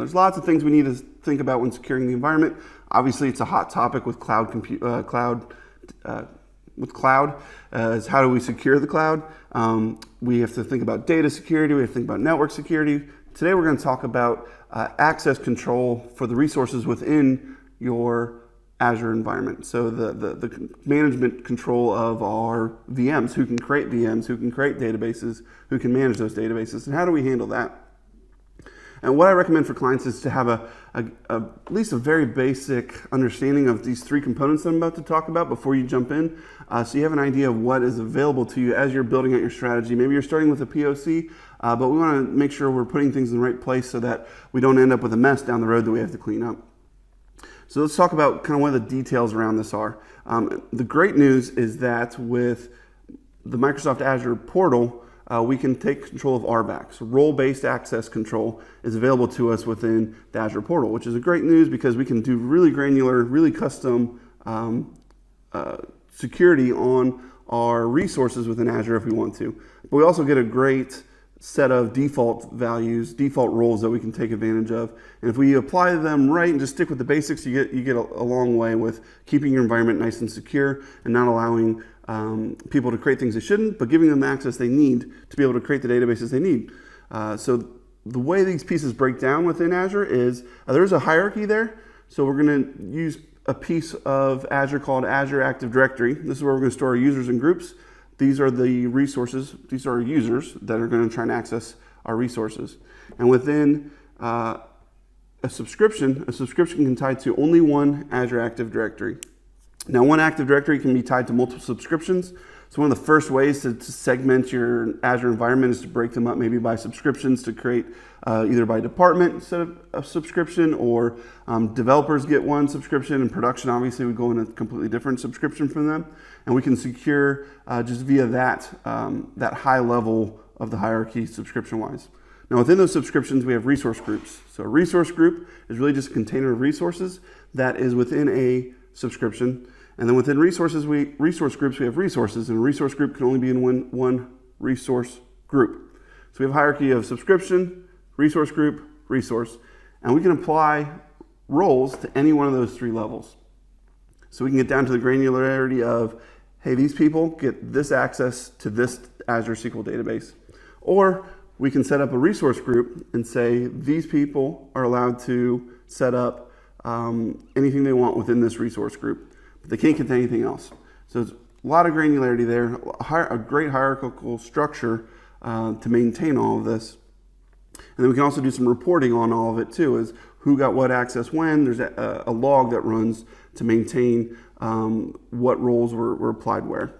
there's lots of things we need to think about when securing the environment. Obviously, it's a hot topic with cloud is how do we secure the cloud? We have to think about data security. We have to think about network security. Today, we're going to talk about access control for the resources within your Azure environment. So the management control of our VMs, who can create VMs, who can create databases, who can manage those databases, and how do we handle that? And what I recommend for clients is to have at least a very basic understanding of these three components that I'm about to talk about before you jump in. So you have an idea of what is available to you as you're building out your strategy. Maybe you're starting with a POC, but we want to make sure we're putting things in the right place so that we don't end up with a mess down the road that we have to clean up. So let's talk about kind of what the details around this are. The great news is that with the Microsoft Azure portal, we can take control of RBAC. So role-based access control is available to us within the Azure portal, which is a great news because we can do really granular, really custom security on our resources within Azure if we want to. But we also get a great set of default values, default roles that we can take advantage of. And if we apply them right and just stick with the basics, you get a long way with keeping your environment nice and secure and not allowing people to create things they shouldn't, but giving them the access they need to be able to create the databases they need. So the way these pieces break down within Azure is there's a hierarchy there. So we're going to use a piece of Azure called Azure Active Directory. This is where we're going to store our users and groups. These are the resources. These are our users that are going to try and access our resources. And within a subscription can tie to only one Azure Active Directory. Now, one Active Directory can be tied to multiple subscriptions. So one of the first ways to segment your Azure environment is to break them up maybe by subscriptions to create either by department set of a subscription, or developers get one subscription, and production obviously would go in a completely different subscription from them. And we can secure just via that high level of the hierarchy subscription-wise. Now within those subscriptions, we have resource groups. So a resource group is really just a container of resources that is within a subscription. And then within resource groups, we have resources, and a resource group can only be in one resource group. So we have a hierarchy of subscription, resource group, resource, and we can apply roles to any one of those three levels. So we can get down to the granularity of, hey, these people get this access to this Azure SQL database. Or we can set up a resource group and say, these people are allowed to set up anything they want within this resource group, but they can't get to anything else. So there's a lot of granularity there, a great hierarchical structure to maintain all of this. And then we can also do some reporting on all of it too, is who got what access when. There's a log that runs to maintain what roles were applied where.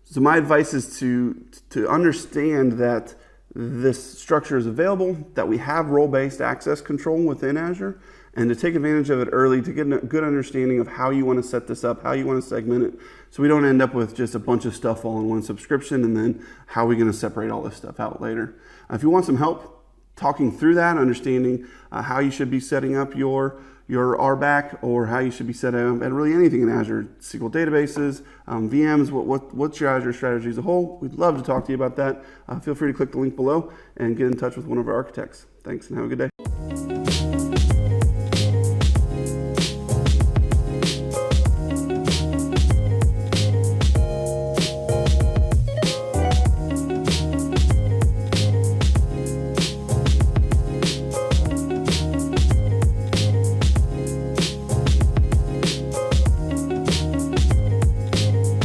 So my advice is to understand that this structure is available, that we have role-based access control within Azure, and to take advantage of it early to get a good understanding of how you want to set this up, how you want to segment it, so we don't end up with just a bunch of stuff all in one subscription, and then how are we going to separate all this stuff out later. If you want some help talking through that, understanding how you should be setting up your RBAC, or how you should be setting up and really anything in Azure, SQL databases, VMs, what's your Azure strategy as a whole, we'd love to talk to you about that. Feel free to click the link below and get in touch with one of our architects. Thanks, and have a good day.